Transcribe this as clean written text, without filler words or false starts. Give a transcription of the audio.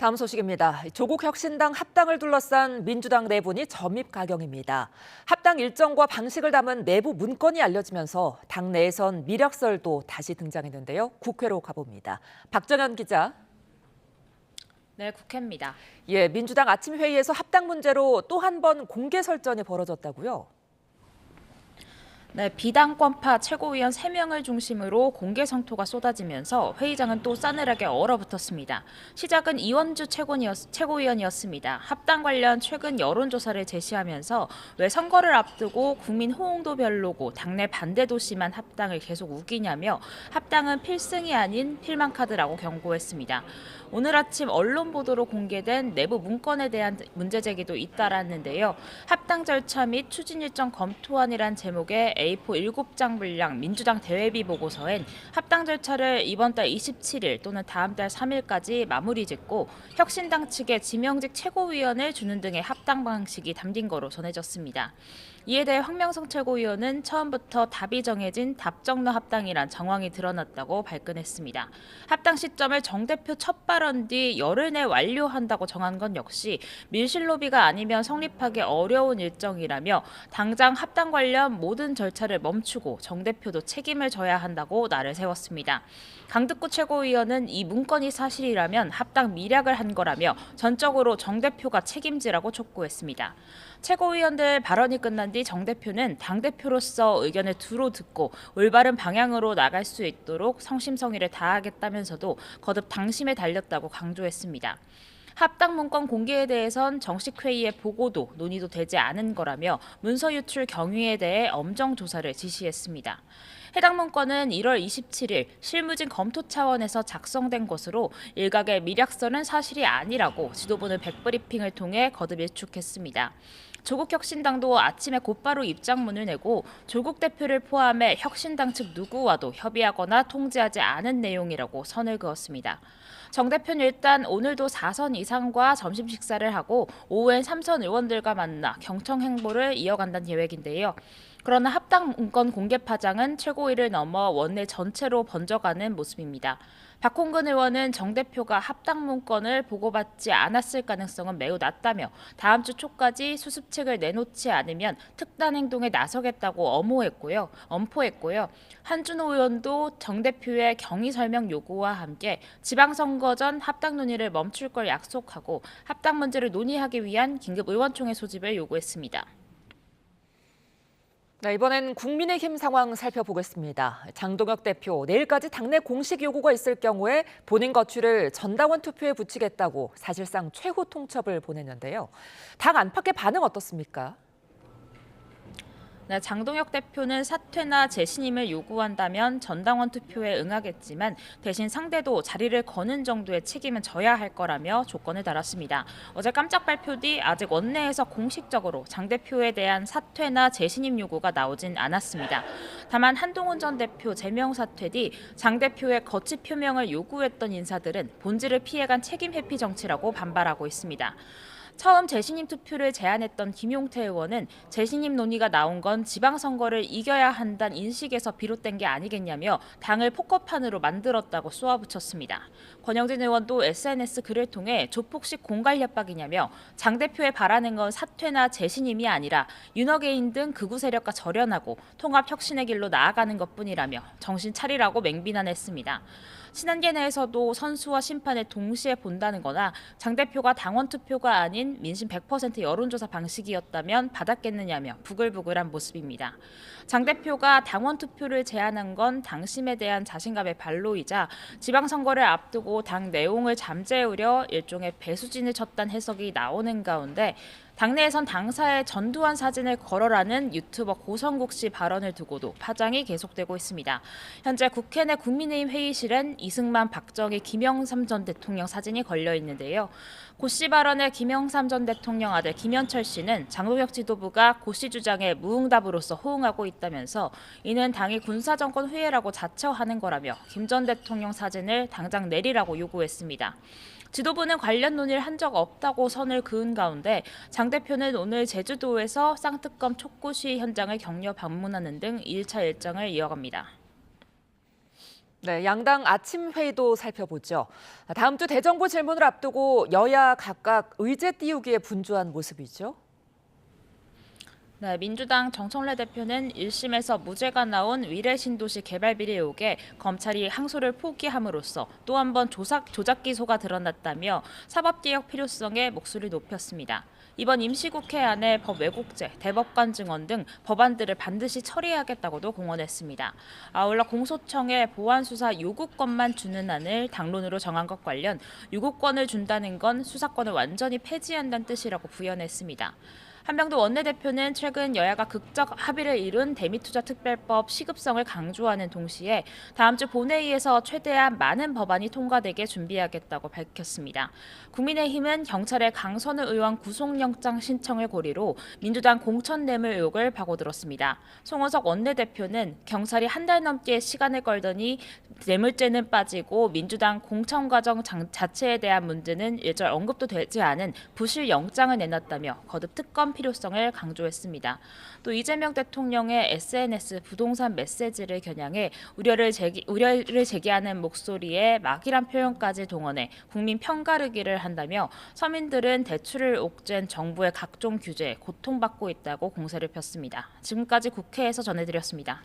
다음 소식입니다. 조국 혁신당 합당을 둘러싼 민주당 내분이 점입가경입니다. 합당 일정과 방식을 담은 내부 문건이 알려지면서 당 내에선 미력설도 다시 등장했는데요. 국회로 가봅니다. 박정현 기자. 네, 국회입니다. 민주당 아침 회의에서 합당 문제로 또 한 번 공개 설전이 벌어졌다고요? 네, 비당권파 최고위원 3명을 중심으로 공개 성토가 쏟아지면서 회의장은 또 싸늘하게 얼어붙었습니다. 시작은 이원주 최고위원이었습니다. 합당 관련 최근 여론조사를 제시하면서 왜 선거를 앞두고 국민 호응도 별로고 당내 반대도 심한 합당을 계속 우기냐며 합당은 필승이 아닌 필망카드라고 경고했습니다. 오늘 아침 언론 보도로 공개된 내부 문건에 대한 문제 제기도 잇따랐는데요. 합당 절차 및 추진 일정 검토안이란 제목의 A4 7장 분량 민주당 대회비 보고서엔 합당 절차를 이번 달 27일 또는 다음 달 3일까지 마무리 짓고 혁신당 측에 지명직 최고위원을 주는 등의 합당 방식이 담긴 거로 전해졌습니다. 이에 대해 황명성 최고위원은 처음부터 답이 정해진 답정너 합당이란 정황이 드러났다고 발끈했습니다. 합당 시점을 정 대표 첫 발언 뒤 열흘 내 완료한다고 정한 건 역시 밀실 로비가 아니면 성립하기 어려운 일정이라며 당장 합당 관련 모든 절차를 멈추고 정 대표도 책임을 져야 한다고 날을 세웠습니다. 강득구 최고위원은 이 문건이 사실이라면 합당 미략을 한 거라며 전적으로 정 대표가 책임지라고 촉구했습니다. 최고위원들 발언이 끝난 뒤 정 대표는 당대표로서 의견을 두루 듣고 올바른 방향으로 나갈 수 있도록 성심성의를 다하겠다면서도 거듭 당심에 달렸다고 강조했습니다. 합당 문건 공개에 대해선 정식 회의의 보고도 논의도 되지 않은 거라며 문서 유출 경위에 대해 엄정 조사를 지시했습니다. 해당 문건은 1월 27일 실무진 검토 차원에서 작성된 것으로 일각의 미략설은 사실이 아니라고 지도부는 백브리핑을 통해 거듭 일축했습니다. 조국 혁신당도 아침에 곧바로 입장문을 내고 조국 대표를 포함해 혁신당 측 누구와도 협의하거나 통지하지 않은 내용이라고 선을 그었습니다. 정 대표는 일단 오늘도 4선 이상과 점심 식사를 하고 오후엔 3선 의원들과 만나 경청 행보를 이어간다는 계획인데요. 그러나 합당 문건 공개 파장은 최고위를 넘어 원내 전체로 번져가는 모습입니다. 박홍근 의원은 정 대표가 합당 문건을 보고받지 않았을 가능성은 매우 낮다며 다음 주 초까지 수습책을 내놓지 않으면 특단 행동에 나서겠다고 엄포했고요. 한준호 의원도 정 대표의 경위 설명 요구와 함께 지방선거 전 합당 논의를 멈출 걸 약속하고 합당 문제를 논의하기 위한 긴급 의원총회 소집을 요구했습니다. 네, 이번엔 국민의힘 상황 살펴보겠습니다. 장동혁 대표, 내일까지 당내 공식 요구가 있을 경우에 본인 거취를 전당원 투표에 붙이겠다고 사실상 최후 통첩을 보냈는데요. 당 안팎의 반응 어떻습니까? 네, 장동혁 대표는 사퇴나 재신임을 요구한다면 전당원 투표에 응하겠지만 대신 상대도 자리를 거는 정도의 책임은 져야 할 거라며 조건을 달았습니다. 어제 깜짝 발표 뒤 아직 원내에서 공식적으로 장 대표에 대한 사퇴나 재신임 요구가 나오진 않았습니다. 다만 한동훈 전 대표 제명 사퇴 뒤 장 대표의 거취 표명을 요구했던 인사들은 본질을 피해간 책임 회피 정치라고 반발하고 있습니다. 처음 재신임 투표를 제안했던 김용태 의원은 재신임 논의가 나온 건 지방선거를 이겨야 한다는 인식에서 비롯된 게 아니겠냐며 당을 포커판으로 만들었다고 쏘아붙였습니다. 권영진 의원도 SNS 글을 통해 조폭식 공갈 협박이냐며 장 대표의 바라는 건 사퇴나 재신임이 아니라 윤어게인 등 극우 세력과 절연하고 통합 혁신의 길로 나아가는 것뿐이라며 정신 차리라고 맹비난했습니다. 친한계 내에서도 선수와 심판을 동시에 본다는 거나 장 대표가 당원 투표가 아닌 민심 100% 여론조사 방식이었다면 받았겠느냐며 부글부글한 모습입니다. 장 대표가 당원 투표를 제안한 건 당심에 대한 자신감의 발로이자 지방선거를 앞두고 당 내용을 잠재우려 일종의 배수진을 쳤다는 해석이 나오는 가운데 당내에선 당사의 전두환 사진을 걸어라는 유튜버 고성국 씨 발언을 두고도 파장이 계속되고 있습니다. 현재 국회 내 국민의힘 회의실엔 이승만, 박정희, 김영삼 전 대통령 사진이 걸려 있는데요. 고 씨 발언에 김영삼 전 대통령 아들 김현철 씨는 장동혁 지도부가 고 씨 주장에 무응답으로서 호응하고 있다면서 이는 당이 군사정권 후예라고 자처하는 거라며 김 전 대통령 사진을 당장 내리라고 요구했습니다. 지도부는 관련 논의를 한 적 없다고 선을 그은 가운데 장 대표는 오늘 제주도에서 쌍특검 촉구 시위 현장을 격려 방문하는 등 1차 일정을 이어갑니다. 네, 양당 아침 회의도 살펴보죠. 다음 주 대정부 질문을 앞두고 여야 각각 의제 띄우기에 분주한 모습이죠. 네, 민주당 정청래 대표는 1심에서 무죄가 나온 위례 신도시 개발 비리 의혹에 검찰이 항소를 포기함으로써 또 한 번 조작 기소가 드러났다며 사법개혁 필요성에 목소리를 높였습니다. 이번 임시국회 안에 법 왜곡죄, 대법관 증언 등 법안들을 반드시 처리하겠다고도 공언했습니다. 아울러 공소청에 보안수사 요구권만 주는 안을 당론으로 정한 것 관련 요구권을 준다는 건 수사권을 완전히 폐지한다는 뜻이라고 부연했습니다. 한명도 원내대표는 최근 여야가 극적 합의를 이룬 대미투자특별법 시급성을 강조하는 동시에 다음 주 본회의에서 최대한 많은 법안이 통과되게 준비하겠다고 밝혔습니다. 국민의힘은 경찰의 강선우 의원 구속영장 신청을 고리로 민주당 공천뇌물 의혹을 파고들었습니다. 송원석 원내대표는 경찰이 한 달 넘게 시간을 걸더니 뇌물죄는 빠지고 민주당 공천 과정 자체에 대한 문제는 일절 언급도 되지 않은 부실 영장을 내놨다며 거듭 특검 필요성을 강조했습니다. 또 이재명 대통령의 SNS 부동산 메시지를 겨냥해 우려를 제기하는 목소리에 막이란 표현까지 동원해 국민 편가르기를 한다며 서민들은 대출을 옥죄는 정부의 각종 규제에 고통받고 있다고 공세를 폈습니다. 지금까지 국회에서 전해드렸습니다.